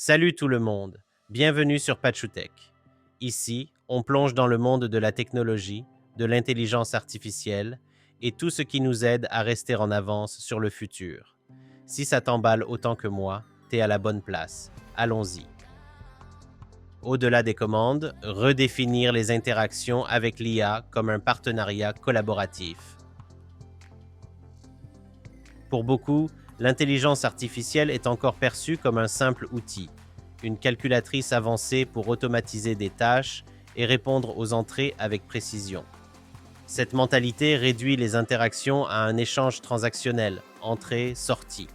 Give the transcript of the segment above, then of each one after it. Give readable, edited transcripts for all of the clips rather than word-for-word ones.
Salut tout le monde, bienvenue sur Pachutech. Ici, on plonge dans le monde de la technologie, de l'intelligence artificielle et tout ce qui nous aide à rester en avance sur le futur. Si ça t'emballe autant que moi, t'es à la bonne place. Allons-y. Au-delà des commandes, redéfinir les interactions avec l'IA comme un partenariat collaboratif. Pour beaucoup, l'intelligence artificielle est encore perçue comme un simple outil, une calculatrice avancée pour automatiser des tâches et répondre aux entrées avec précision. Cette mentalité réduit les interactions à un échange transactionnel, entrée-sortie.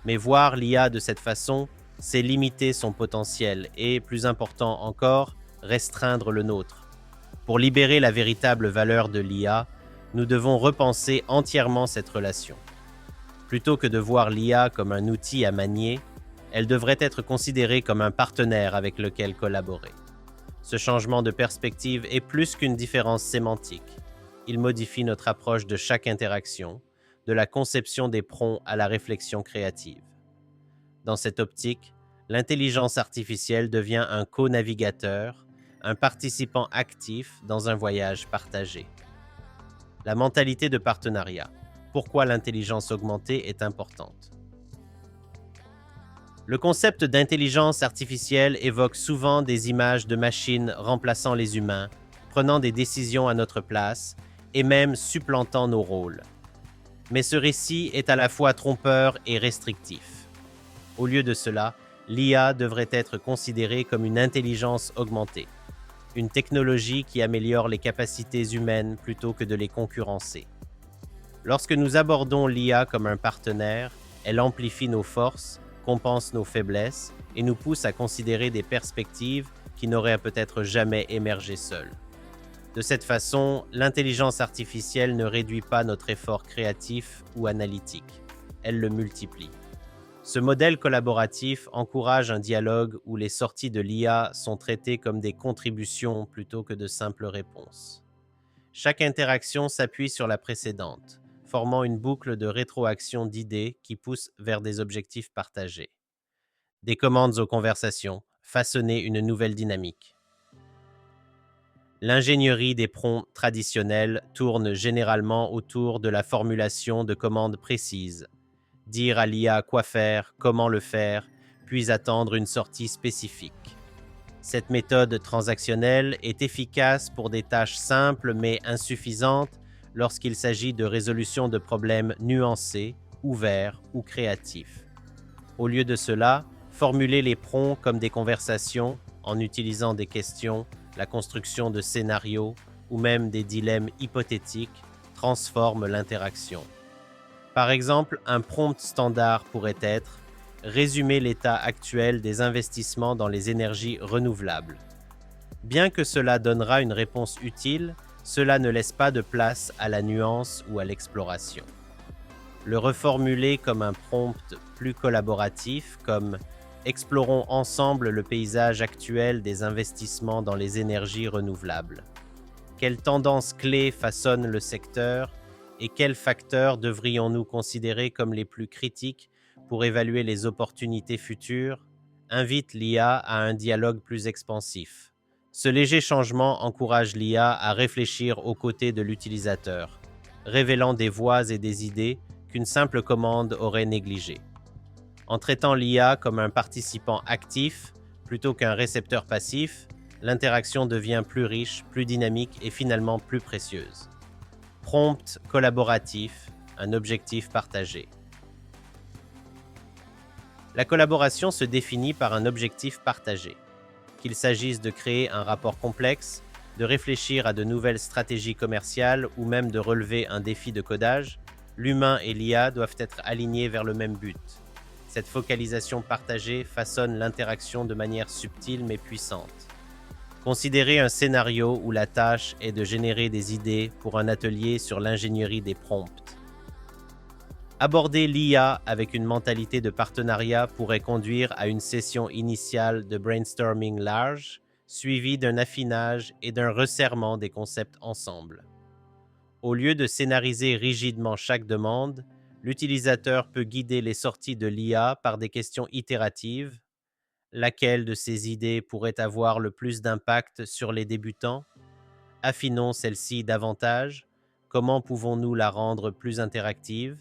Mais voir l'IA de cette façon, c'est limiter son potentiel et, plus important encore, restreindre le nôtre. Pour libérer la véritable valeur de l'IA, nous devons repenser entièrement cette relation. Plutôt que de voir l'IA comme un outil à manier, elle devrait être considérée comme un partenaire avec lequel collaborer. Ce changement de perspective est plus qu'une différence sémantique. Il modifie notre approche de chaque interaction, de la conception des prompts à la réflexion créative. Dans cette optique, l'intelligence artificielle devient un co-navigateur, un participant actif dans un voyage partagé. La mentalité de partenariat. Pourquoi l'intelligence augmentée est importante. Le concept d'intelligence artificielle évoque souvent des images de machines remplaçant les humains, prenant des décisions à notre place et même supplantant nos rôles. Mais ce récit est à la fois trompeur et restrictif. Au lieu de cela, l'IA devrait être considérée comme une intelligence augmentée, une technologie qui améliore les capacités humaines plutôt que de les concurrencer. Lorsque nous abordons l'IA comme un partenaire, elle amplifie nos forces, compense nos faiblesses et nous pousse à considérer des perspectives qui n'auraient peut-être jamais émergé seules. De cette façon, l'intelligence artificielle ne réduit pas notre effort créatif ou analytique, elle le multiplie. Ce modèle collaboratif encourage un dialogue où les sorties de l'IA sont traitées comme des contributions plutôt que de simples réponses. Chaque interaction s'appuie sur la précédente, formant une boucle de rétroaction d'idées qui pousse vers des objectifs partagés. Des commandes aux conversations, façonner une nouvelle dynamique. L'ingénierie des prompts traditionnels tourne généralement autour de la formulation de commandes précises. Dire à l'IA quoi faire, comment le faire, puis attendre une sortie spécifique. Cette méthode transactionnelle est efficace pour des tâches simples mais insuffisantes lorsqu'il s'agit de résolution de problèmes nuancés, ouverts ou créatifs. Au lieu de cela, formuler les prompts comme des conversations en utilisant des questions, la construction de scénarios ou même des dilemmes hypothétiques transforme l'interaction. Par exemple, un prompt standard pourrait être « Résumer l'état actuel des investissements dans les énergies renouvelables ». Bien que cela donnera une réponse utile, cela ne laisse pas de place à la nuance ou à l'exploration. Le reformuler comme un prompt plus collaboratif, comme « Explorons ensemble le paysage actuel des investissements dans les énergies renouvelables ». Quelles tendances clés façonnent le secteur et quels facteurs devrions-nous considérer comme les plus critiques pour évaluer les opportunités futures, invite l'IA à un dialogue plus expansif. Ce léger changement encourage l'IA à réfléchir aux côtés de l'utilisateur, révélant des voies et des idées qu'une simple commande aurait négligées. En traitant l'IA comme un participant actif plutôt qu'un récepteur passif, l'interaction devient plus riche, plus dynamique et finalement plus précieuse. Prompt collaboratif, un objectif partagé. La collaboration se définit par un objectif partagé. Qu'il s'agisse de créer un rapport complexe, de réfléchir à de nouvelles stratégies commerciales ou même de relever un défi de codage, l'humain et l'IA doivent être alignés vers le même but. Cette focalisation partagée façonne l'interaction de manière subtile mais puissante. Considérez un scénario où la tâche est de générer des idées pour un atelier sur l'ingénierie des prompts. Aborder l'IA avec une mentalité de partenariat pourrait conduire à une session initiale de brainstorming large, suivie d'un affinage et d'un resserrement des concepts ensemble. Au lieu de scénariser rigidement chaque demande, l'utilisateur peut guider les sorties de l'IA par des questions itératives. Laquelle de ces idées pourrait avoir le plus d'impact sur les débutants? Affinons celle-ci davantage. Comment pouvons-nous la rendre plus interactive?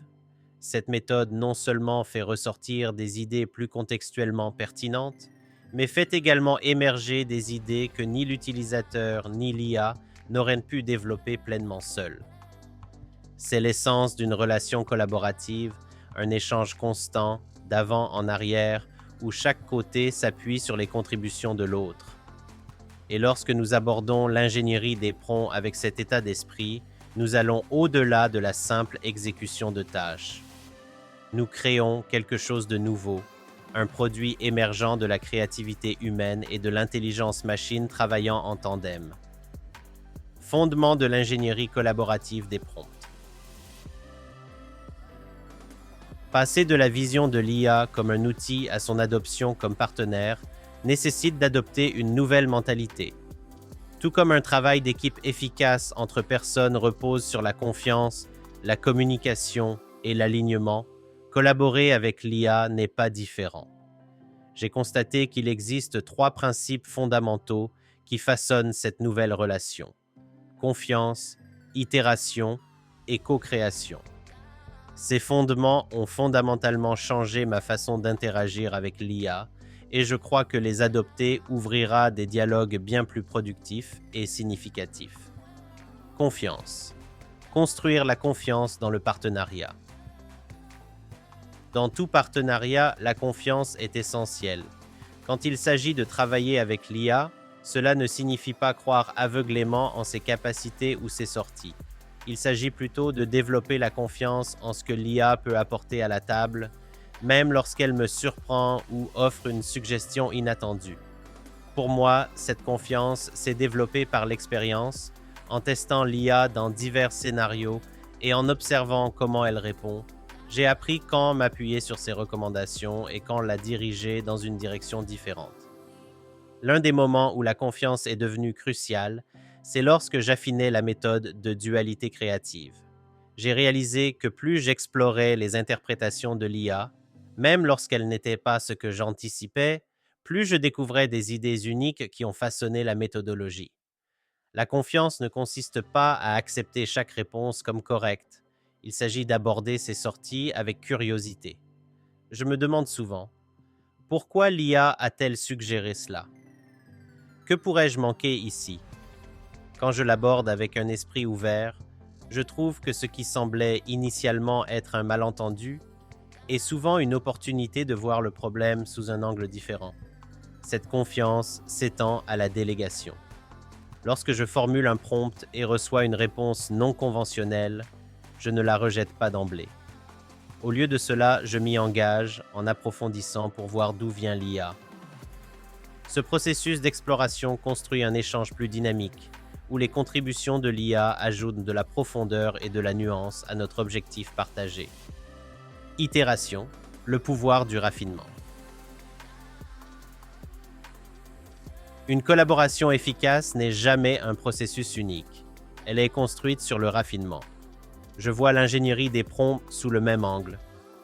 Cette méthode non seulement fait ressortir des idées plus contextuellement pertinentes, mais fait également émerger des idées que ni l'utilisateur ni l'IA n'auraient pu développer pleinement seuls. C'est l'essence d'une relation collaborative, un échange constant, d'avant en arrière, où chaque côté s'appuie sur les contributions de l'autre. Et lorsque nous abordons l'ingénierie des prompts avec cet état d'esprit, nous allons au-delà de la simple exécution de tâches. Nous créons quelque chose de nouveau, un produit émergent de la créativité humaine et de l'intelligence machine travaillant en tandem. Fondement de l'ingénierie collaborative des prompts. Passer de la vision de l'IA comme un outil à son adoption comme partenaire nécessite d'adopter une nouvelle mentalité. Tout comme un travail d'équipe efficace entre personnes repose sur la confiance, la communication et l'alignement, collaborer avec l'IA n'est pas différent. J'ai constaté qu'il existe 3 principes fondamentaux qui façonnent cette nouvelle relation: confiance, itération et co-création. Ces fondements ont fondamentalement changé ma façon d'interagir avec l'IA et je crois que les adopter ouvrira des dialogues bien plus productifs et significatifs. Confiance. Construire la confiance dans le partenariat. Dans tout partenariat, la confiance est essentielle. Quand il s'agit de travailler avec l'IA, cela ne signifie pas croire aveuglément en ses capacités ou ses sorties. Il s'agit plutôt de développer la confiance en ce que l'IA peut apporter à la table, même lorsqu'elle me surprend ou offre une suggestion inattendue. Pour moi, cette confiance s'est développée par l'expérience, en testant l'IA dans divers scénarios et en observant comment elle répond. J'ai appris quand m'appuyer sur ses recommandations et quand la diriger dans une direction différente. L'un des moments où la confiance est devenue cruciale, c'est lorsque j'affinais la méthode de dualité créative. J'ai réalisé que plus j'explorais les interprétations de l'IA, même lorsqu'elles n'étaient pas ce que j'anticipais, plus je découvrais des idées uniques qui ont façonné la méthodologie. La confiance ne consiste pas à accepter chaque réponse comme correcte. Il s'agit d'aborder ces sorties avec curiosité. Je me demande souvent, pourquoi l'IA a-t-elle suggéré cela? Que pourrais-je manquer ici? Quand je l'aborde avec un esprit ouvert, je trouve que ce qui semblait initialement être un malentendu est souvent une opportunité de voir le problème sous un angle différent. Cette confiance s'étend à la délégation. Lorsque je formule un prompt et reçois une réponse non conventionnelle, je ne la rejette pas d'emblée. Au lieu de cela, je m'y engage en approfondissant pour voir d'où vient l'IA. Ce processus d'exploration construit un échange plus dynamique, où les contributions de l'IA ajoutent de la profondeur et de la nuance à notre objectif partagé. Itération, le pouvoir du raffinement. Une collaboration efficace n'est jamais un processus unique. Elle est construite sur le raffinement. Je vois l'ingénierie des prompts sous le même angle.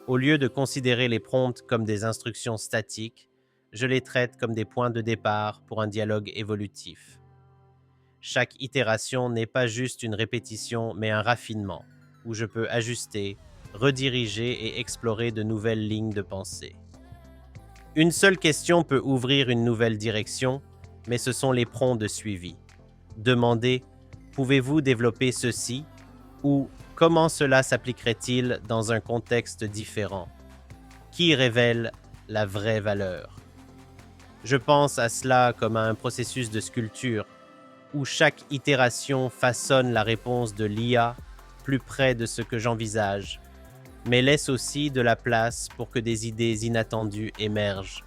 Au lieu de considérer les prompts comme des instructions statiques, je les traite comme des points de départ pour un dialogue évolutif. Chaque itération n'est pas juste une répétition, mais un raffinement, où je peux ajuster, rediriger et explorer de nouvelles lignes de pensée. Une seule question peut ouvrir une nouvelle direction, mais ce sont les prompts de suivi. Demandez « Pouvez-vous développer ceci ?» ou « Comment cela s'appliquerait-il dans un contexte différent ?» Qui révèle la vraie valeur? Je pense à cela comme à un processus de sculpture, où chaque itération façonne la réponse de l'IA plus près de ce que j'envisage, mais laisse aussi de la place pour que des idées inattendues émergent.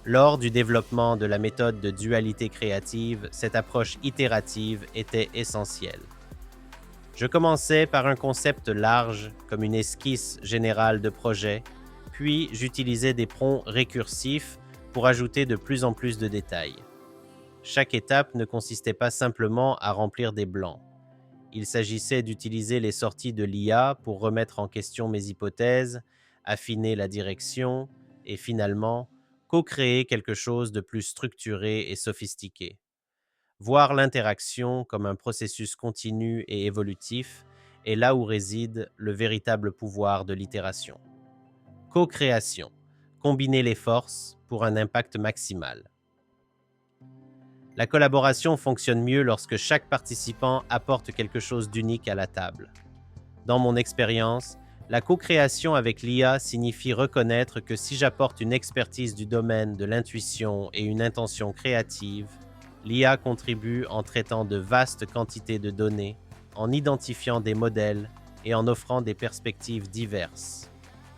Lors du développement de la méthode de dualité créative, cette approche itérative était essentielle. Je commençais par un concept large, comme une esquisse générale de projet, puis j'utilisais des prompts récursifs pour ajouter de plus en plus de détails. Chaque étape ne consistait pas simplement à remplir des blancs. Il s'agissait d'utiliser les sorties de l'IA pour remettre en question mes hypothèses, affiner la direction et finalement co-créer quelque chose de plus structuré et sophistiqué. Voir l'interaction comme un processus continu et évolutif est là où réside le véritable pouvoir de l'itération. Co-création. Combiner les forces pour un impact maximal. La collaboration fonctionne mieux lorsque chaque participant apporte quelque chose d'unique à la table. Dans mon expérience, la co-création avec l'IA signifie reconnaître que si j'apporte une expertise du domaine de l'intuition et une intention créative, l'IA contribue en traitant de vastes quantités de données, en identifiant des modèles et en offrant des perspectives diverses.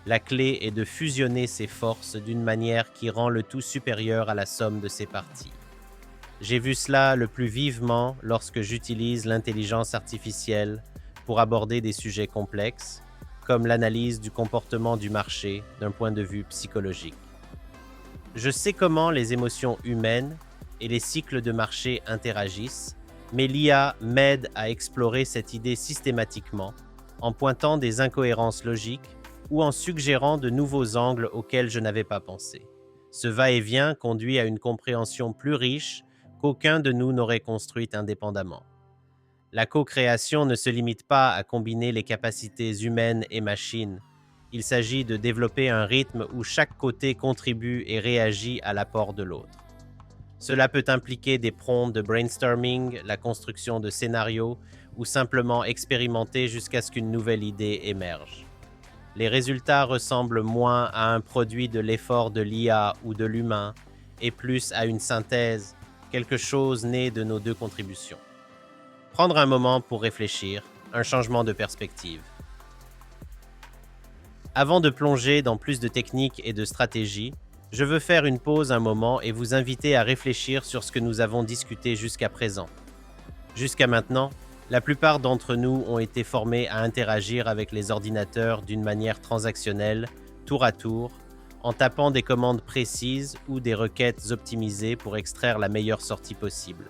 La clé est de fusionner ces forces d'une manière qui rend le tout supérieur à la somme de ses parties. J'ai vu cela le plus vivement lorsque j'utilise l'intelligence artificielle pour aborder des sujets complexes, comme l'analyse du comportement du marché d'un point de vue psychologique. Je sais comment les émotions humaines et les cycles de marché interagissent, mais l'IA m'aide à explorer cette idée systématiquement, en pointant des incohérences logiques ou en suggérant de nouveaux angles auxquels je n'avais pas pensé. Ce va-et-vient conduit à une compréhension plus riche qu'aucun de nous n'aurait construite indépendamment. La co-création ne se limite pas à combiner les capacités humaines et machines. Il s'agit de développer un rythme où chaque côté contribue et réagit à l'apport de l'autre. Cela peut impliquer des prompts de brainstorming, la construction de scénarios ou simplement expérimenter jusqu'à ce qu'une nouvelle idée émerge. Les résultats ressemblent moins à un produit de l'effort de l'IA ou de l'humain et plus à une synthèse, quelque chose né de nos deux contributions. Prendre un moment pour réfléchir, un changement de perspective. Avant de plonger dans plus de techniques et de stratégies, je veux faire une pause un moment et vous inviter à réfléchir sur ce que nous avons discuté jusqu'à présent. Jusqu'à maintenant, la plupart d'entre nous ont été formés à interagir avec les ordinateurs d'une manière transactionnelle, tour à tour, en tapant des commandes précises ou des requêtes optimisées pour extraire la meilleure sortie possible.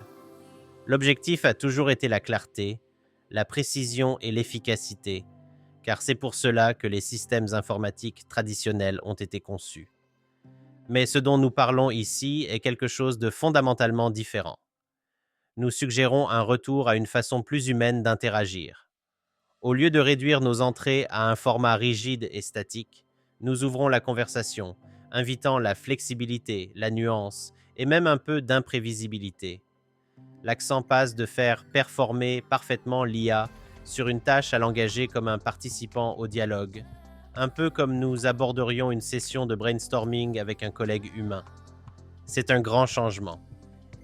L'objectif a toujours été la clarté, la précision et l'efficacité, car c'est pour cela que les systèmes informatiques traditionnels ont été conçus. Mais ce dont nous parlons ici est quelque chose de fondamentalement différent. Nous suggérons un retour à une façon plus humaine d'interagir. Au lieu de réduire nos entrées à un format rigide et statique, nous ouvrons la conversation, invitant la flexibilité, la nuance et même un peu d'imprévisibilité. L'accent passe de faire performer parfaitement l'IA sur une tâche à l'engager comme un participant au dialogue, un peu comme nous aborderions une session de brainstorming avec un collègue humain. C'est un grand changement.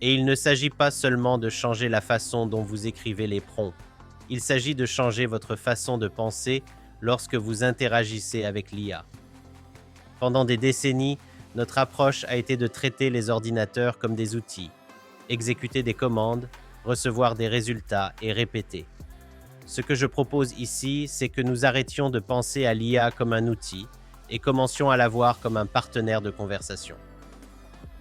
Et il ne s'agit pas seulement de changer la façon dont vous écrivez les prompts. Il s'agit de changer votre façon de penser lorsque vous interagissez avec l'IA. Pendant des décennies, notre approche a été de traiter les ordinateurs comme des outils, exécuter des commandes, recevoir des résultats et répéter. Ce que je propose ici, c'est que nous arrêtions de penser à l'IA comme un outil et commencions à la voir comme un partenaire de conversation.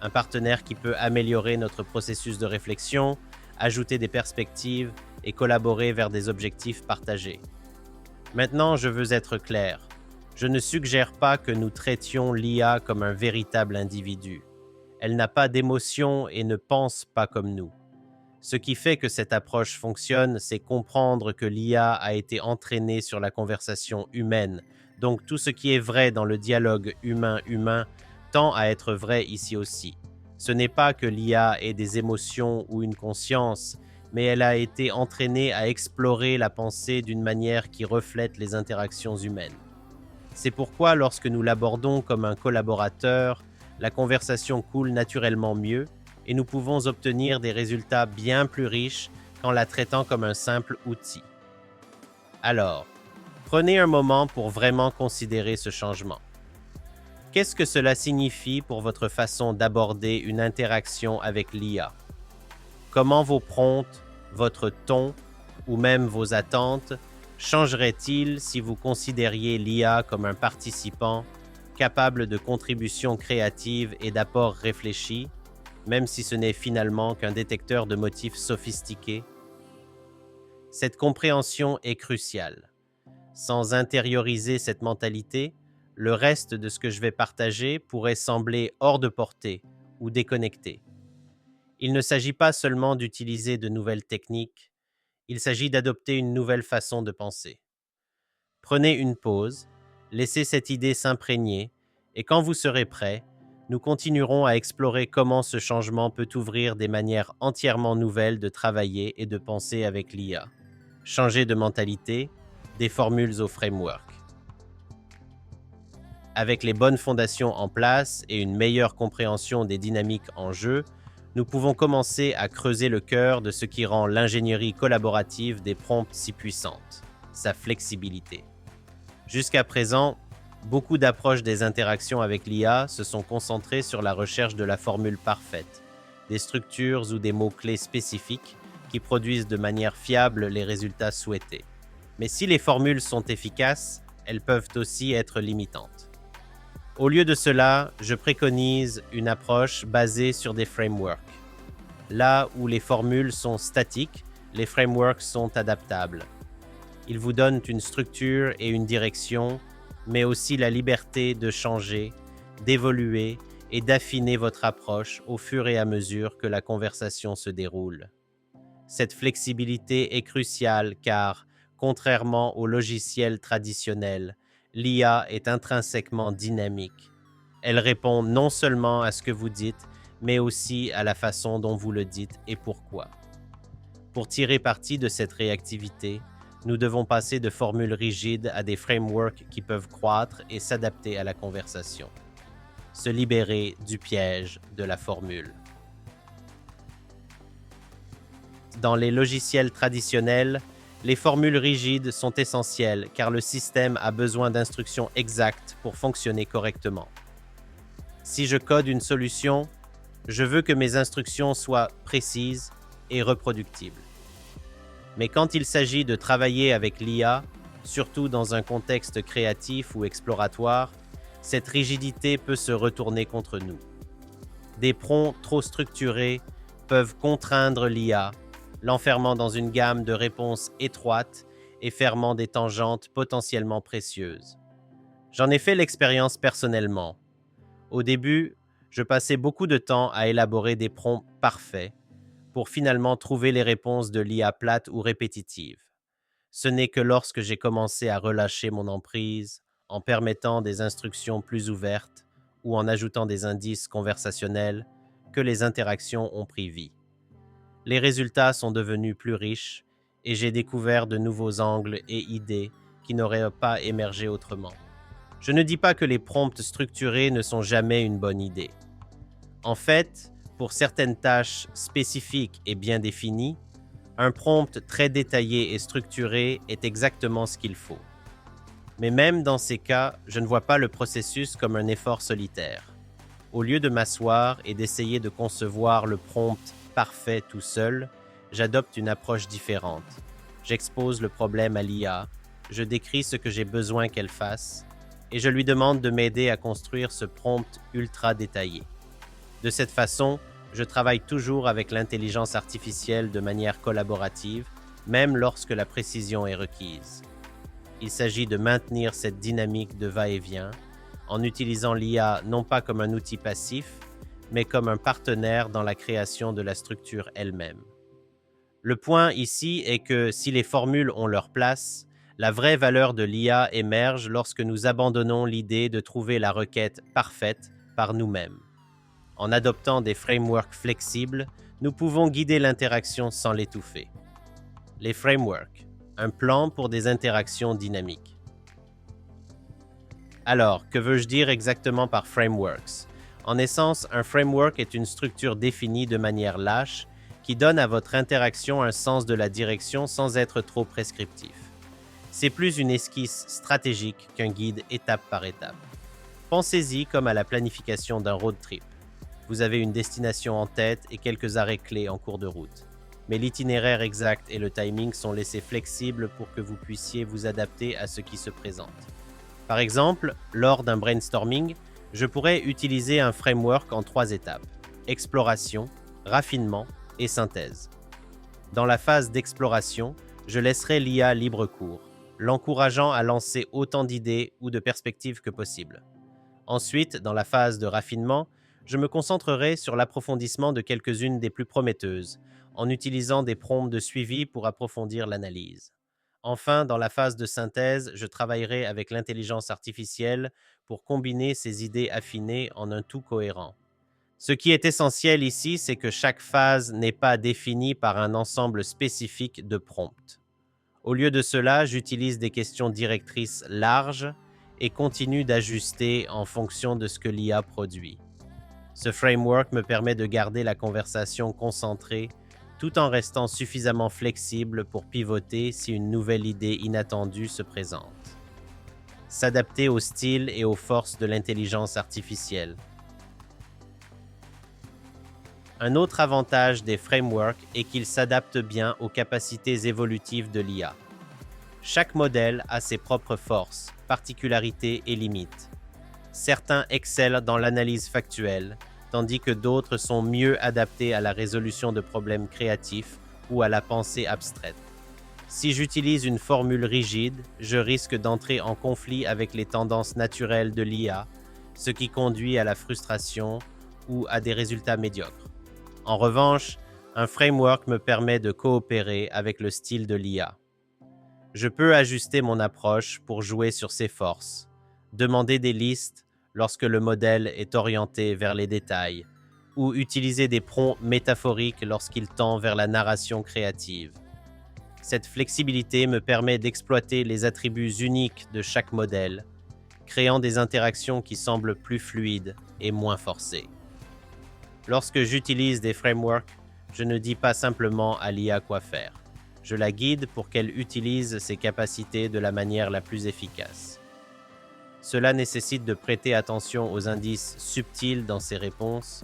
Un partenaire qui peut améliorer notre processus de réflexion, ajouter des perspectives et collaborer vers des objectifs partagés. Maintenant, je veux être clair. Je ne suggère pas que nous traitions l'IA comme un véritable individu. Elle n'a pas d'émotion et ne pense pas comme nous. Ce qui fait que cette approche fonctionne, c'est comprendre que l'IA a été entraînée sur la conversation humaine. Donc tout ce qui est vrai dans le dialogue humain-humain tend à être vrai ici aussi. Ce n'est pas que l'IA ait des émotions ou une conscience, mais elle a été entraînée à explorer la pensée d'une manière qui reflète les interactions humaines. C'est pourquoi lorsque nous l'abordons comme un collaborateur, la conversation coule naturellement mieux et nous pouvons obtenir des résultats bien plus riches qu'en la traitant comme un simple outil. Alors, prenez un moment pour vraiment considérer ce changement. Qu'est-ce que cela signifie pour votre façon d'aborder une interaction avec l'IA? Comment vos prompts, votre ton ou même vos attentes changeraient-ils si vous considériez l'IA comme un participant capable de contributions créatives et d'apports réfléchis, même si ce n'est finalement qu'un détecteur de motifs sophistiqué? Cette compréhension est cruciale. Sans intérioriser cette mentalité, le reste de ce que je vais partager pourrait sembler hors de portée ou déconnecté. Il ne s'agit pas seulement d'utiliser de nouvelles techniques, il s'agit d'adopter une nouvelle façon de penser. Prenez une pause, laissez cette idée s'imprégner, et quand vous serez prêt, nous continuerons à explorer comment ce changement peut ouvrir des manières entièrement nouvelles de travailler et de penser avec l'IA. Changer de mentalité, des formules au framework. Avec les bonnes fondations en place et une meilleure compréhension des dynamiques en jeu, nous pouvons commencer à creuser le cœur de ce qui rend l'ingénierie collaborative des prompts si puissante, sa flexibilité. Jusqu'à présent, beaucoup d'approches des interactions avec l'IA se sont concentrées sur la recherche de la formule parfaite, des structures ou des mots-clés spécifiques qui produisent de manière fiable les résultats souhaités. Mais si les formules sont efficaces, elles peuvent aussi être limitantes. Au lieu de cela, je préconise une approche basée sur des frameworks. Là où les formules sont statiques, les frameworks sont adaptables. Ils vous donnent une structure et une direction, mais aussi la liberté de changer, d'évoluer et d'affiner votre approche au fur et à mesure que la conversation se déroule. Cette flexibilité est cruciale car, contrairement aux logiciels traditionnels, l'IA est intrinsèquement dynamique. Elle répond non seulement à ce que vous dites, mais aussi à la façon dont vous le dites et pourquoi. Pour tirer parti de cette réactivité, nous devons passer de formules rigides à des frameworks qui peuvent croître et s'adapter à la conversation. Se libérer du piège de la formule. Dans les logiciels traditionnels, les formules rigides sont essentielles car le système a besoin d'instructions exactes pour fonctionner correctement. Si je code une solution, je veux que mes instructions soient précises et reproductibles. Mais quand il s'agit de travailler avec l'IA, surtout dans un contexte créatif ou exploratoire, cette rigidité peut se retourner contre nous. Des prompts trop structurés peuvent contraindre l'IA, l'enfermant dans une gamme de réponses étroites et fermant des tangentes potentiellement précieuses. J'en ai fait l'expérience personnellement. Au début, je passais beaucoup de temps à élaborer des prompts parfaits pour finalement trouver les réponses de l'IA plate ou répétitive. Ce n'est que lorsque j'ai commencé à relâcher mon emprise, en permettant des instructions plus ouvertes ou en ajoutant des indices conversationnels, que les interactions ont pris vie. Les résultats sont devenus plus riches et j'ai découvert de nouveaux angles et idées qui n'auraient pas émergé autrement. Je ne dis pas que les prompts structurés ne sont jamais une bonne idée. En fait, pour certaines tâches spécifiques et bien définies, un prompt très détaillé et structuré est exactement ce qu'il faut. Mais même dans ces cas, je ne vois pas le processus comme un effort solitaire. Au lieu de m'asseoir et d'essayer de concevoir le prompt parfait tout seul, j'adopte une approche différente. J'expose le problème à l'IA, je décris ce que j'ai besoin qu'elle fasse, et je lui demande de m'aider à construire ce prompt ultra détaillé. De cette façon, je travaille toujours avec l'intelligence artificielle de manière collaborative, même lorsque la précision est requise. Il s'agit de maintenir cette dynamique de va-et-vient, en utilisant l'IA non pas comme un outil passif, mais comme un partenaire dans la création de la structure elle-même. Le point ici est que si les formules ont leur place, la vraie valeur de l'IA émerge lorsque nous abandonnons l'idée de trouver la requête parfaite par nous-mêmes. En adoptant des frameworks flexibles, nous pouvons guider l'interaction sans l'étouffer. Les frameworks, un plan pour des interactions dynamiques. Alors, que veux-je dire exactement par frameworks? En essence, un framework est une structure définie de manière lâche qui donne à votre interaction un sens de la direction sans être trop prescriptif. C'est plus une esquisse stratégique qu'un guide étape par étape. Pensez-y comme à la planification d'un road trip. Vous avez une destination en tête et quelques arrêts clés en cours de route. Mais l'itinéraire exact et le timing sont laissés flexibles pour que vous puissiez vous adapter à ce qui se présente. Par exemple, lors d'un brainstorming, je pourrais utiliser un framework en 3 étapes: exploration, raffinement et synthèse. Dans la phase d'exploration, je laisserai l'IA libre cours. l'encourageant à lancer autant d'idées ou de perspectives que possible. Ensuite, dans la phase de raffinement, je me concentrerai sur l'approfondissement de quelques-unes des plus prometteuses, en utilisant des prompts de suivi pour approfondir l'analyse. Enfin, dans la phase de synthèse, je travaillerai avec l'intelligence artificielle pour combiner ces idées affinées en un tout cohérent. Ce qui est essentiel ici, c'est que chaque phase n'est pas définie par un ensemble spécifique de prompts. Au lieu de cela, j'utilise des questions directrices larges et continue d'ajuster en fonction de ce que l'IA produit. Ce framework me permet de garder la conversation concentrée tout en restant suffisamment flexible pour pivoter si une nouvelle idée inattendue se présente. S'adapter au style et aux forces de l'intelligence artificielle. Un autre avantage des frameworks est qu'ils s'adaptent bien aux capacités évolutives de l'IA. Chaque modèle a ses propres forces, particularités et limites. Certains excellent dans l'analyse factuelle, tandis que d'autres sont mieux adaptés à la résolution de problèmes créatifs ou à la pensée abstraite. Si j'utilise une formule rigide, je risque d'entrer en conflit avec les tendances naturelles de l'IA, ce qui conduit à la frustration ou à des résultats médiocres. En revanche, un framework me permet de coopérer avec le style de l'IA. Je peux ajuster mon approche pour jouer sur ses forces, demander des listes lorsque le modèle est orienté vers les détails, ou utiliser des prompts métaphoriques lorsqu'il tend vers la narration créative. Cette flexibilité me permet d'exploiter les attributs uniques de chaque modèle, créant des interactions qui semblent plus fluides et moins forcées. Lorsque j'utilise des frameworks, je ne dis pas simplement à l'IA quoi faire. Je la guide pour qu'elle utilise ses capacités de la manière la plus efficace. Cela nécessite de prêter attention aux indices subtils dans ses réponses,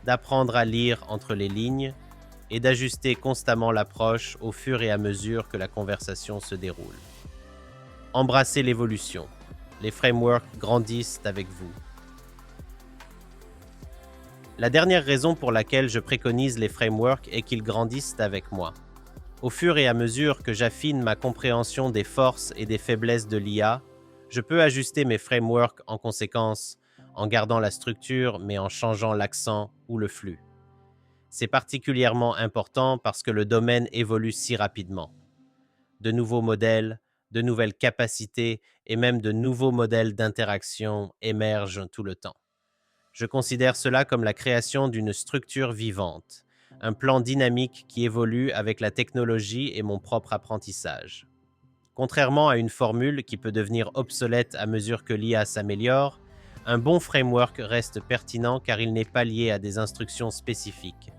d'apprendre à lire entre les lignes et d'ajuster constamment l'approche au fur et à mesure que la conversation se déroule. Embrassez l'évolution. Les frameworks grandissent avec vous. La dernière raison pour laquelle je préconise les frameworks est qu'ils grandissent avec moi. Au fur et à mesure que j'affine ma compréhension des forces et des faiblesses de l'IA, je peux ajuster mes frameworks en conséquence, en gardant la structure mais en changeant l'accent ou le flux. C'est particulièrement important parce que le domaine évolue si rapidement. De nouveaux modèles, de nouvelles capacités et même de nouveaux modèles d'interaction émergent tout le temps. Je considère cela comme la création d'une structure vivante, un plan dynamique qui évolue avec la technologie et mon propre apprentissage. Contrairement à une formule qui peut devenir obsolète à mesure que l'IA s'améliore, un bon framework reste pertinent car il n'est pas lié à des instructions spécifiques.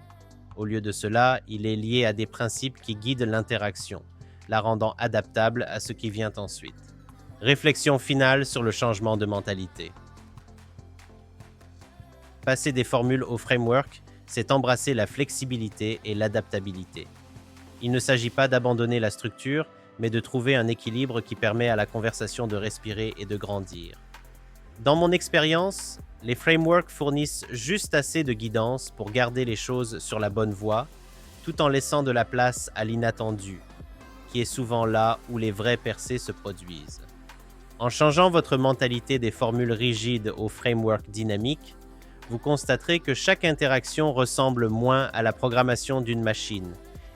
Au lieu de cela, il est lié à des principes qui guident l'interaction, la rendant adaptable à ce qui vient ensuite. Réflexion finale sur le changement de mentalité. Passer des formules au framework, c'est embrasser la flexibilité et l'adaptabilité. Il ne s'agit pas d'abandonner la structure, mais de trouver un équilibre qui permet à la conversation de respirer et de grandir. Dans mon expérience, les frameworks fournissent juste assez de guidance pour garder les choses sur la bonne voie, tout en laissant de la place à l'inattendu, qui est souvent là où les vraies percées se produisent. En changeant votre mentalité des formules rigides aux frameworks dynamiques, vous constaterez que chaque interaction ressemble moins à la programmation d'une machine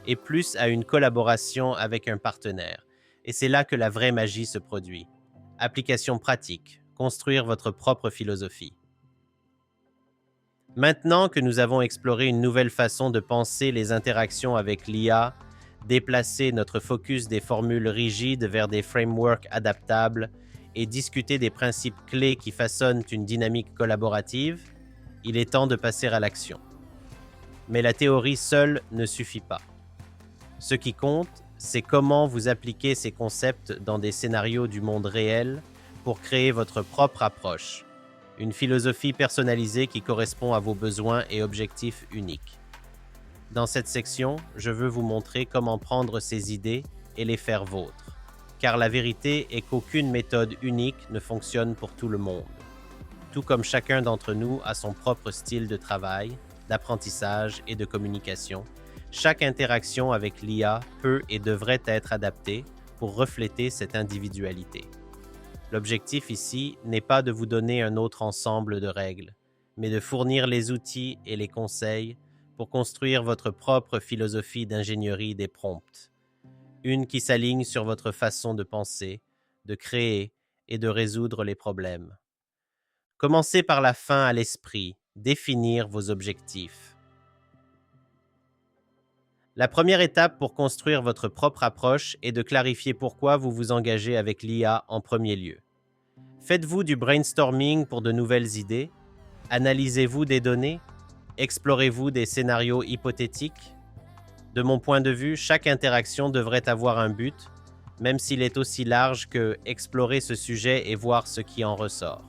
et plus à une collaboration avec un partenaire. Et c'est là que la vraie magie se produit. Application pratique, construire votre propre philosophie. Maintenant que nous avons exploré une nouvelle façon de penser les interactions avec l'IA, déplacer notre focus des formules rigides vers des frameworks adaptables et discuter des principes clés qui façonnent une dynamique collaborative, il est temps de passer à l'action. Mais la théorie seule ne suffit pas. Ce qui compte, c'est comment vous appliquez ces concepts dans des scénarios du monde réel pour créer votre propre approche, une philosophie personnalisée qui correspond à vos besoins et objectifs uniques. Dans cette section, je veux vous montrer comment prendre ces idées et les faire vôtres, car la vérité est qu'aucune méthode unique ne fonctionne pour tout le monde. Tout comme chacun d'entre nous a son propre style de travail, d'apprentissage et de communication, chaque interaction avec l'IA peut et devrait être adaptée pour refléter cette individualité. L'objectif ici n'est pas de vous donner un autre ensemble de règles, mais de fournir les outils et les conseils pour construire votre propre philosophie d'ingénierie des prompts, une qui s'aligne sur votre façon de penser, de créer et de résoudre les problèmes. Commencez par la fin à l'esprit, définir vos objectifs. La première étape pour construire votre propre approche est de clarifier pourquoi vous vous engagez avec l'IA en premier lieu. Faites-vous du brainstorming pour de nouvelles idées? Analysez-vous des données? Explorez-vous des scénarios hypothétiques? De mon point de vue, chaque interaction devrait avoir un but, même s'il est aussi large que explorer ce sujet et voir ce qui en ressort.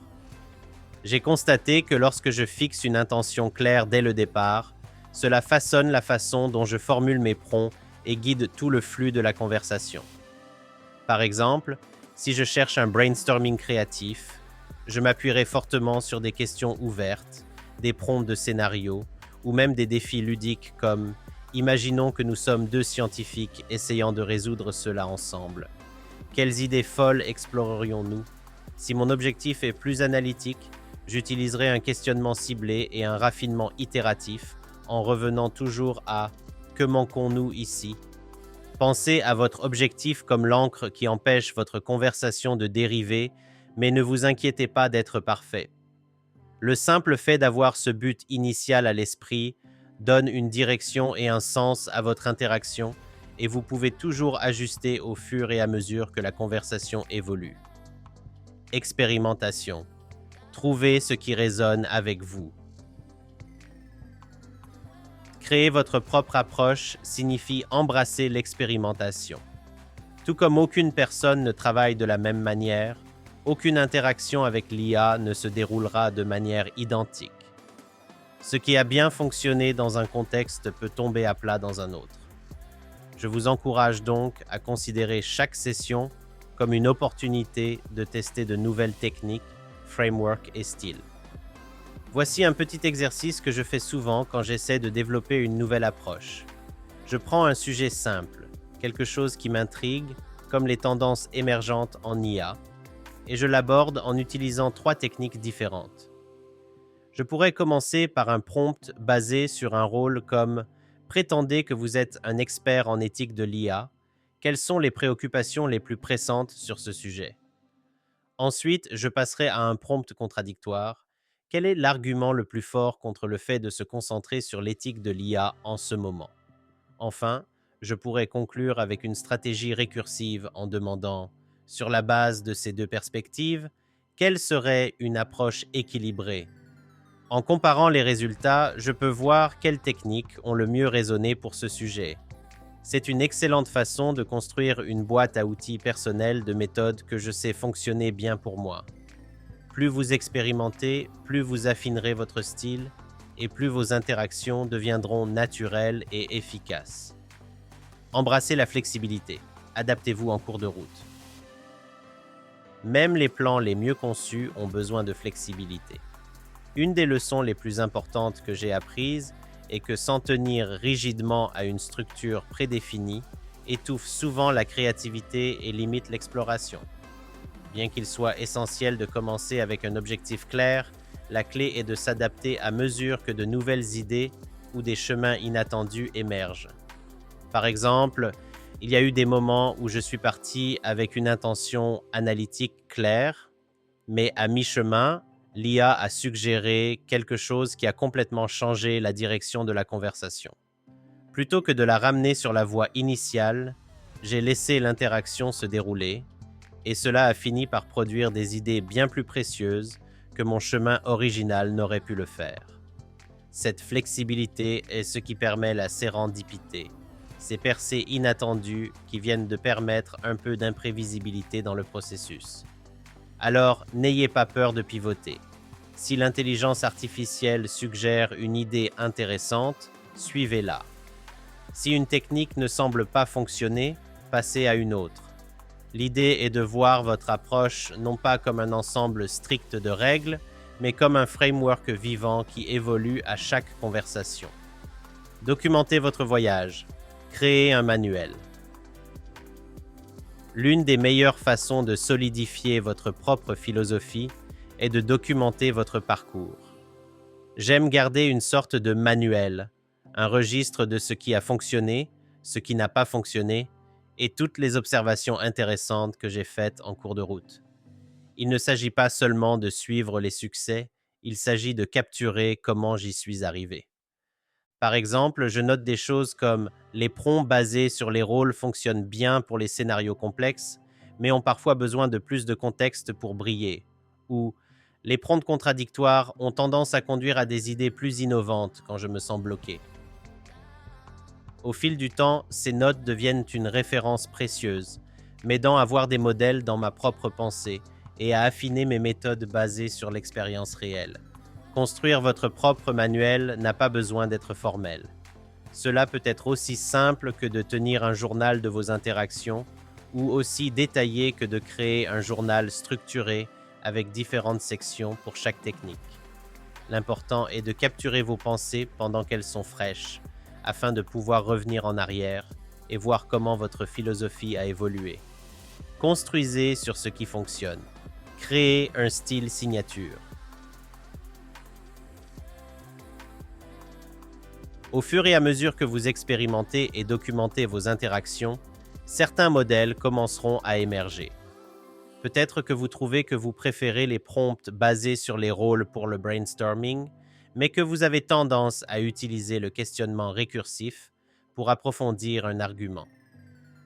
J'ai constaté que lorsque je fixe une intention claire dès le départ, cela façonne la façon dont je formule mes prompts et guide tout le flux de la conversation. Par exemple, si je cherche un brainstorming créatif, je m'appuierai fortement sur des questions ouvertes, des prompts de scénarios ou même des défis ludiques comme « Imaginons que nous sommes deux scientifiques essayant de résoudre cela ensemble. Quelles idées folles explorerions-nous? » Si mon objectif est plus analytique, j'utiliserai un questionnement ciblé et un raffinement itératif en revenant toujours à « Que manquons-nous ici ?» Pensez à votre objectif comme l'encre qui empêche votre conversation de dériver, mais ne vous inquiétez pas d'être parfait. Le simple fait d'avoir ce but initial à l'esprit donne une direction et un sens à votre interaction et vous pouvez toujours ajuster au fur et à mesure que la conversation évolue. Expérimentation. Trouvez ce qui résonne avec vous. Créer votre propre approche signifie embrasser l'expérimentation. Tout comme aucune personne ne travaille de la même manière, aucune interaction avec l'IA ne se déroulera de manière identique. Ce qui a bien fonctionné dans un contexte peut tomber à plat dans un autre. Je vous encourage donc à considérer chaque session comme une opportunité de tester de nouvelles techniques, frameworks et styles. Voici un petit exercice que je fais souvent quand j'essaie de développer une nouvelle approche. Je prends un sujet simple, quelque chose qui m'intrigue, comme les tendances émergentes en IA, et je l'aborde en utilisant 3 techniques différentes. Je pourrais commencer par un prompt basé sur un rôle comme « Prétendez que vous êtes un expert en éthique de l'IA. Quelles sont les préoccupations les plus pressantes sur ce sujet ?» Ensuite, je passerai à un prompt contradictoire. Quel est l'argument le plus fort contre le fait de se concentrer sur l'éthique de l'IA en ce moment? Enfin, je pourrais conclure avec une stratégie récursive en demandant, sur la base de ces 2 perspectives, quelle serait une approche équilibrée? En comparant les résultats, je peux voir quelles techniques ont le mieux résonné pour ce sujet. C'est une excellente façon de construire une boîte à outils personnelle de méthodes que je sais fonctionner bien pour moi. Plus vous expérimentez, plus vous affinerez votre style et plus vos interactions deviendront naturelles et efficaces. Embrassez la flexibilité. Adaptez-vous en cours de route. Même les plans les mieux conçus ont besoin de flexibilité. Une des leçons les plus importantes que j'ai apprises est que s'en tenir rigidement à une structure prédéfinie étouffe souvent la créativité et limite l'exploration. Bien qu'il soit essentiel de commencer avec un objectif clair, la clé est de s'adapter à mesure que de nouvelles idées ou des chemins inattendus émergent. Par exemple, il y a eu des moments où je suis parti avec une intention analytique claire, mais à mi-chemin, l'IA a suggéré quelque chose qui a complètement changé la direction de la conversation. Plutôt que de la ramener sur la voie initiale, j'ai laissé l'interaction se dérouler, et cela a fini par produire des idées bien plus précieuses que mon chemin original n'aurait pu le faire. Cette flexibilité est ce qui permet la sérendipité, ces percées inattendues qui viennent de permettre un peu d'imprévisibilité dans le processus. Alors, n'ayez pas peur de pivoter. Si l'intelligence artificielle suggère une idée intéressante, suivez-la. Si une technique ne semble pas fonctionner, passez à une autre. L'idée est de voir votre approche non pas comme un ensemble strict de règles, mais comme un framework vivant qui évolue à chaque conversation. Documentez votre voyage. Créez un manuel. L'une des meilleures façons de solidifier votre propre philosophie est de documenter votre parcours. J'aime garder une sorte de manuel, un registre de ce qui a fonctionné, ce qui n'a pas fonctionné, et toutes les observations intéressantes que j'ai faites en cours de route. Il ne s'agit pas seulement de suivre les succès, il s'agit de capturer comment j'y suis arrivé. Par exemple, je note des choses comme les prompts basés sur les rôles fonctionnent bien pour les scénarios complexes, mais ont parfois besoin de plus de contexte pour briller, ou les prompts contradictoires ont tendance à conduire à des idées plus innovantes quand je me sens bloqué. Au fil du temps, ces notes deviennent une référence précieuse, m'aidant à voir des modèles dans ma propre pensée et à affiner mes méthodes basées sur l'expérience réelle. Construire votre propre manuel n'a pas besoin d'être formel. Cela peut être aussi simple que de tenir un journal de vos interactions ou aussi détaillé que de créer un journal structuré avec différentes sections pour chaque technique. L'important est de capturer vos pensées pendant qu'elles sont fraîches, afin de pouvoir revenir en arrière et voir comment votre philosophie a évolué. Construisez sur ce qui fonctionne. Créez un style signature. Au fur et à mesure que vous expérimentez et documentez vos interactions, certains modèles commenceront à émerger. Peut-être que vous trouvez que vous préférez les prompts basés sur les rôles pour le brainstorming, mais que vous avez tendance à utiliser le questionnement récursif pour approfondir un argument.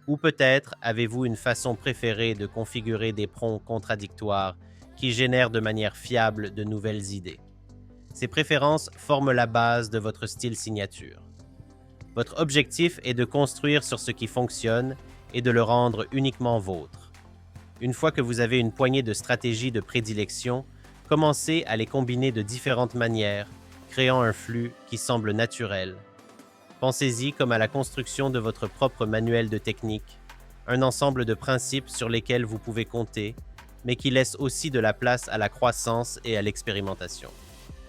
Ou peut-être avez-vous une façon préférée de configurer des prompts contradictoires qui génèrent de manière fiable de nouvelles idées. Ces préférences forment la base de votre style signature. Votre objectif est de construire sur ce qui fonctionne et de le rendre uniquement vôtre. Une fois que vous avez une poignée de stratégies de prédilection, commencez à les combiner de différentes manières, créant un flux qui semble naturel. Pensez-y comme à la construction de votre propre manuel de technique, un ensemble de principes sur lesquels vous pouvez compter, mais qui laisse aussi de la place à la croissance et à l'expérimentation.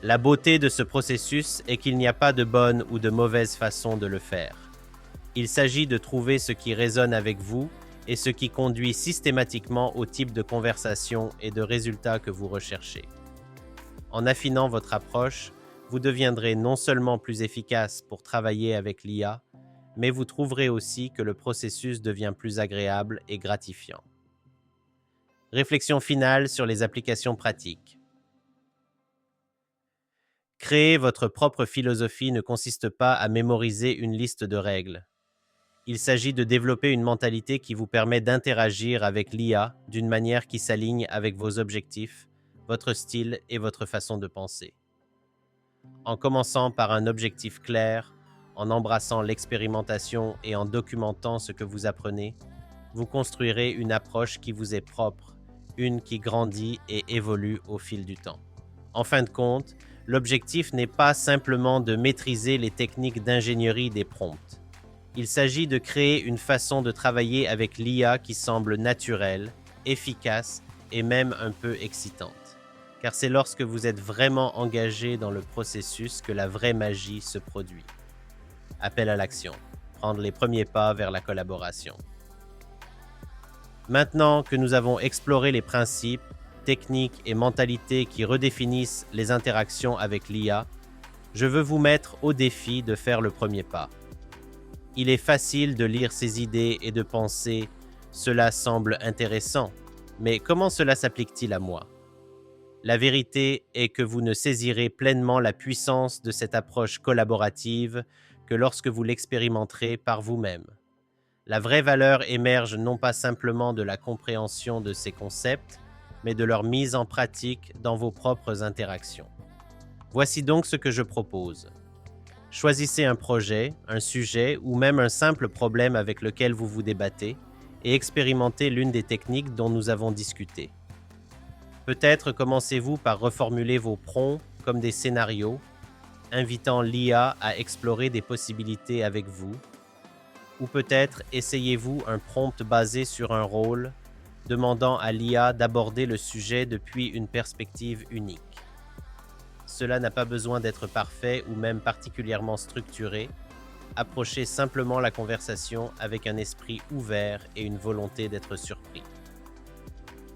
La beauté de ce processus est qu'il n'y a pas de bonne ou de mauvaise façon de le faire. Il s'agit de trouver ce qui résonne avec vous et ce qui conduit systématiquement au type de conversation et de résultats que vous recherchez. En affinant votre approche, vous deviendrez non seulement plus efficace pour travailler avec l'IA, mais vous trouverez aussi que le processus devient plus agréable et gratifiant. Réflexion finale sur les applications pratiques. Créer votre propre philosophie ne consiste pas à mémoriser une liste de règles. Il s'agit de développer une mentalité qui vous permet d'interagir avec l'IA d'une manière qui s'aligne avec vos objectifs, votre style et votre façon de penser. En commençant par un objectif clair, en embrassant l'expérimentation et en documentant ce que vous apprenez, vous construirez une approche qui vous est propre, une qui grandit et évolue au fil du temps. En fin de compte, l'objectif n'est pas simplement de maîtriser les techniques d'ingénierie des prompts. Il s'agit de créer une façon de travailler avec l'IA qui semble naturelle, efficace et même un peu excitante. Car c'est lorsque vous êtes vraiment engagé dans le processus que la vraie magie se produit. Appel à l'action. Prendre les premiers pas vers la collaboration. Maintenant que nous avons exploré les principes, techniques et mentalités qui redéfinissent les interactions avec l'IA, je veux vous mettre au défi de faire le premier pas. Il est facile de lire ces idées et de penser « cela semble intéressant, mais comment cela s'applique-t-il à moi ?» La vérité est que vous ne saisirez pleinement la puissance de cette approche collaborative que lorsque vous l'expérimenterez par vous-même. La vraie valeur émerge non pas simplement de la compréhension de ces concepts, mais de leur mise en pratique dans vos propres interactions. Voici donc ce que je propose. Choisissez un projet, un sujet ou même un simple problème avec lequel vous vous débattez et expérimentez l'une des techniques dont nous avons discuté. Peut-être commencez-vous par reformuler vos prompts comme des scénarios, invitant l'IA à explorer des possibilités avec vous, ou peut-être essayez-vous un prompt basé sur un rôle, demandant à l'IA d'aborder le sujet depuis une perspective unique. Cela n'a pas besoin d'être parfait ou même particulièrement structuré, approchez simplement la conversation avec un esprit ouvert et une volonté d'être surpris.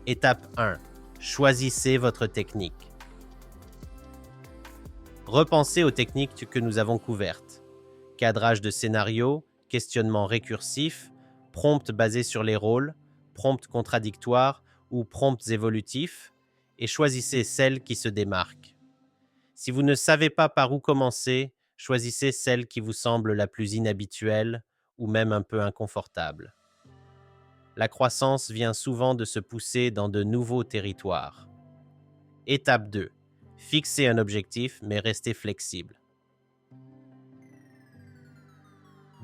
Étape 1. Choisissez votre technique. Repensez aux techniques que nous avons couvertes. Cadrage de scénario, questionnement récursif, prompt basé sur les rôles, prompt contradictoire ou prompts évolutifs, et choisissez celle qui se démarque. Si vous ne savez pas par où commencer, choisissez celle qui vous semble la plus inhabituelle ou même un peu inconfortable. La croissance vient souvent de se pousser dans de nouveaux territoires. Étape 2. Fixez un objectif, mais restez flexible.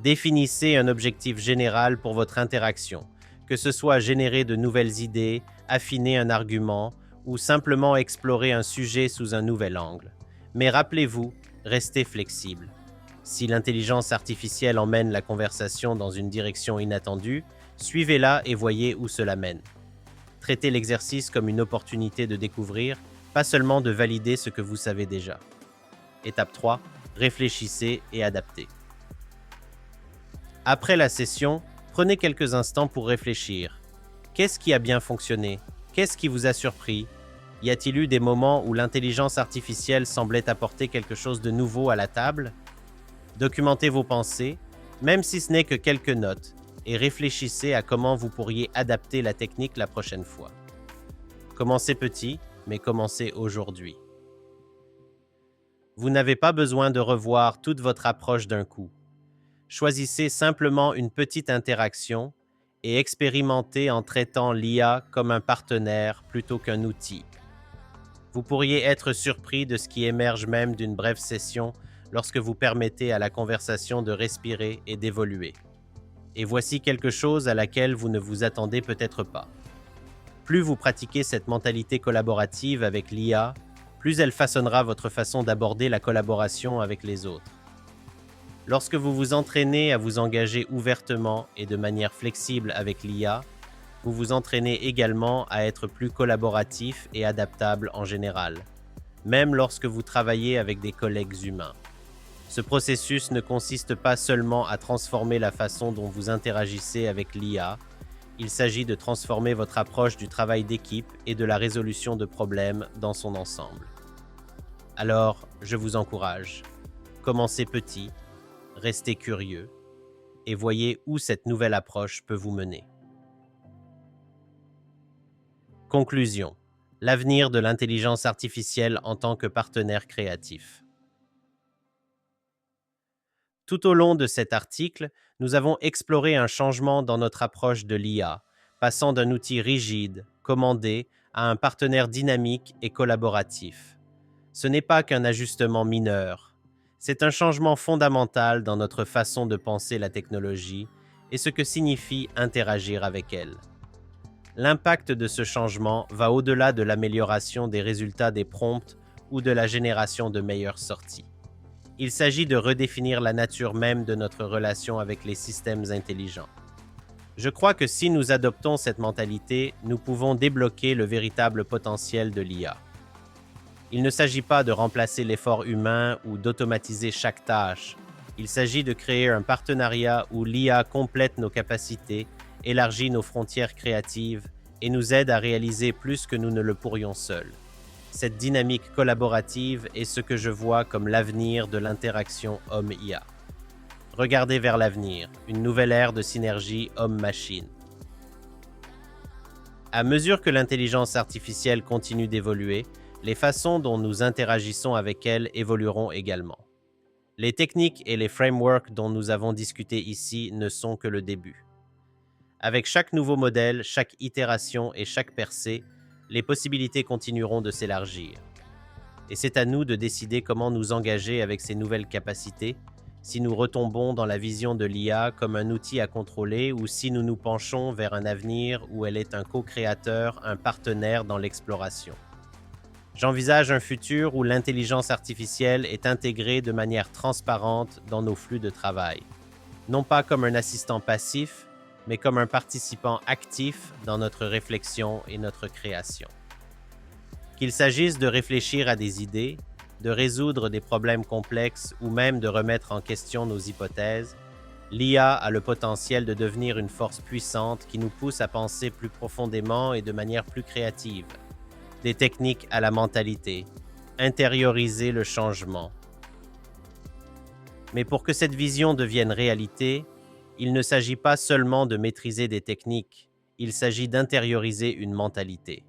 Définissez un objectif général pour votre interaction, que ce soit générer de nouvelles idées, affiner un argument ou simplement explorer un sujet sous un nouvel angle. Mais rappelez-vous, restez flexible. Si l'intelligence artificielle emmène la conversation dans une direction inattendue, suivez-la et voyez où cela mène. Traitez l'exercice comme une opportunité de découvrir, pas seulement de valider ce que vous savez déjà. Étape 3. Réfléchissez et adaptez. Après la session, prenez quelques instants pour réfléchir. Qu'est-ce qui a bien fonctionné? Qu'est-ce qui vous a surpris? Y a-t-il eu des moments où l'intelligence artificielle semblait apporter quelque chose de nouveau à la table? Documentez vos pensées, même si ce n'est que quelques notes, et réfléchissez à comment vous pourriez adapter la technique la prochaine fois. Commencez petit, mais commencez aujourd'hui. Vous n'avez pas besoin de revoir toute votre approche d'un coup. Choisissez simplement une petite interaction et expérimentez en traitant l'IA comme un partenaire plutôt qu'un outil. Vous pourriez être surpris de ce qui émerge même d'une brève session lorsque vous permettez à la conversation de respirer et d'évoluer. Et voici quelque chose à laquelle vous ne vous attendez peut-être pas. Plus vous pratiquez cette mentalité collaborative avec l'IA, plus elle façonnera votre façon d'aborder la collaboration avec les autres. Lorsque vous vous entraînez à vous engager ouvertement et de manière flexible avec l'IA, vous vous entraînez également à être plus collaboratif et adaptable en général, même lorsque vous travaillez avec des collègues humains. Ce processus ne consiste pas seulement à transformer la façon dont vous interagissez avec l'IA, il s'agit de transformer votre approche du travail d'équipe et de la résolution de problèmes dans son ensemble. Alors, je vous encourage. Commencez petit, restez curieux et voyez où cette nouvelle approche peut vous mener. Conclusion. L'avenir de l'intelligence artificielle en tant que partenaire créatif. Tout au long de cet article, nous avons exploré un changement dans notre approche de l'IA, passant d'un outil rigide, commandé, à un partenaire dynamique et collaboratif. Ce n'est pas qu'un ajustement mineur, c'est un changement fondamental dans notre façon de penser la technologie et ce que signifie interagir avec elle. L'impact de ce changement va au-delà de l'amélioration des résultats des prompts ou de la génération de meilleures sorties. Il s'agit de redéfinir la nature même de notre relation avec les systèmes intelligents. Je crois que si nous adoptons cette mentalité, nous pouvons débloquer le véritable potentiel de l'IA. Il ne s'agit pas de remplacer l'effort humain ou d'automatiser chaque tâche. Il s'agit de créer un partenariat où l'IA complète nos capacités, élargit nos frontières créatives et nous aide à réaliser plus que nous ne le pourrions seuls. Cette dynamique collaborative est ce que je vois comme l'avenir de l'interaction homme-IA. Regardez vers l'avenir, une nouvelle ère de synergie homme-machine. À mesure que l'intelligence artificielle continue d'évoluer, les façons dont nous interagissons avec elle évolueront également. Les techniques et les frameworks dont nous avons discuté ici ne sont que le début. Avec chaque nouveau modèle, chaque itération et chaque percée, les possibilités continueront de s'élargir. Et c'est à nous de décider comment nous engager avec ces nouvelles capacités, si nous retombons dans la vision de l'IA comme un outil à contrôler ou si nous nous penchons vers un avenir où elle est un co-créateur, un partenaire dans l'exploration. J'envisage un futur où l'intelligence artificielle est intégrée de manière transparente dans nos flux de travail, non pas comme un assistant passif, mais comme un participant actif dans notre réflexion et notre création. Qu'il s'agisse de réfléchir à des idées, de résoudre des problèmes complexes ou même de remettre en question nos hypothèses, l'IA a le potentiel de devenir une force puissante qui nous pousse à penser plus profondément et de manière plus créative. Des techniques à la mentalité. Intérioriser le changement. Mais pour que cette vision devienne réalité, il ne s'agit pas seulement de maîtriser des techniques, il s'agit d'intérioriser une mentalité.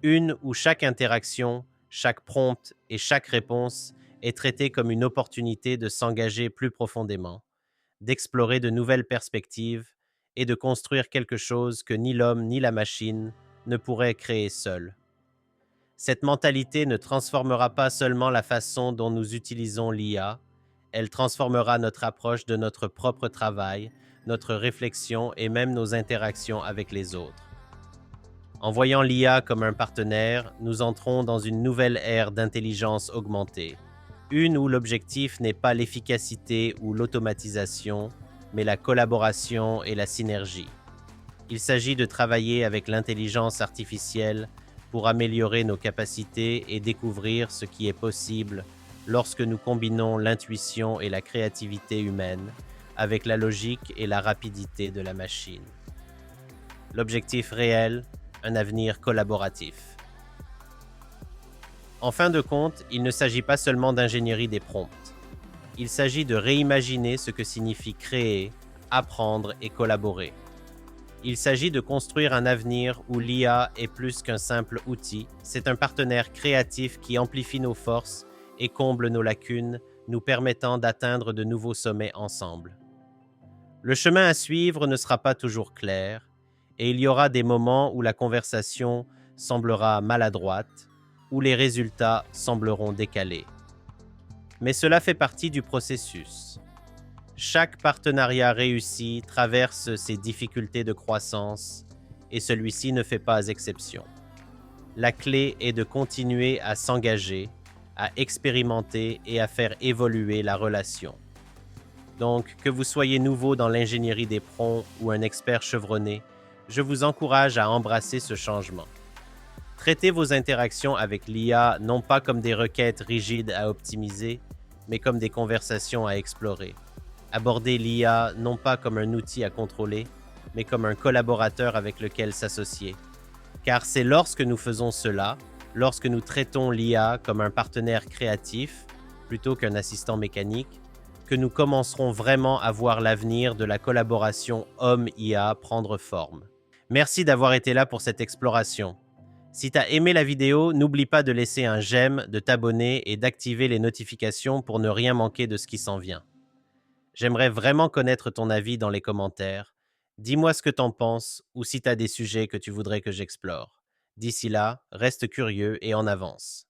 Une où chaque interaction, chaque prompt et chaque réponse est traitée comme une opportunité de s'engager plus profondément, d'explorer de nouvelles perspectives et de construire quelque chose que ni l'homme ni la machine ne pourraient créer seuls. Cette mentalité ne transformera pas seulement la façon dont nous utilisons l'IA, elle transformera notre approche de notre propre travail, notre réflexion et même nos interactions avec les autres. En voyant l'IA comme un partenaire, nous entrons dans une nouvelle ère d'intelligence augmentée, une où l'objectif n'est pas l'efficacité ou l'automatisation, mais la collaboration et la synergie. Il s'agit de travailler avec l'intelligence artificielle pour améliorer nos capacités et découvrir ce qui est possible lorsque nous combinons l'intuition et la créativité humaine avec la logique et la rapidité de la machine. L'objectif réel, un avenir collaboratif. En fin de compte, il ne s'agit pas seulement d'ingénierie des prompts. Il s'agit de réimaginer ce que signifie créer, apprendre et collaborer. Il s'agit de construire un avenir où l'IA est plus qu'un simple outil, c'est un partenaire créatif qui amplifie nos forces et comble nos lacunes, nous permettant d'atteindre de nouveaux sommets ensemble. Le chemin à suivre ne sera pas toujours clair, et il y aura des moments où la conversation semblera maladroite, où les résultats sembleront décalés. Mais cela fait partie du processus. Chaque partenariat réussi traverse ses difficultés de croissance et celui-ci ne fait pas exception. La clé est de continuer à s'engager, à expérimenter et à faire évoluer la relation. Donc, que vous soyez nouveau dans l'ingénierie des prompts ou un expert chevronné, je vous encourage à embrasser ce changement. Traitez vos interactions avec l'IA non pas comme des requêtes rigides à optimiser, mais comme des conversations à explorer. Abordez l'IA non pas comme un outil à contrôler, mais comme un collaborateur avec lequel s'associer. Car c'est lorsque nous faisons cela, lorsque nous traitons l'IA comme un partenaire créatif, plutôt qu'un assistant mécanique, que nous commencerons vraiment à voir l'avenir de la collaboration homme-IA prendre forme. Merci d'avoir été là pour cette exploration. Si tu as aimé la vidéo, n'oublie pas de laisser un j'aime, de t'abonner et d'activer les notifications pour ne rien manquer de ce qui s'en vient. J'aimerais vraiment connaître ton avis dans les commentaires. Dis-moi ce que t'en penses ou si tu as des sujets que tu voudrais que j'explore. D'ici là, reste curieux et en avance.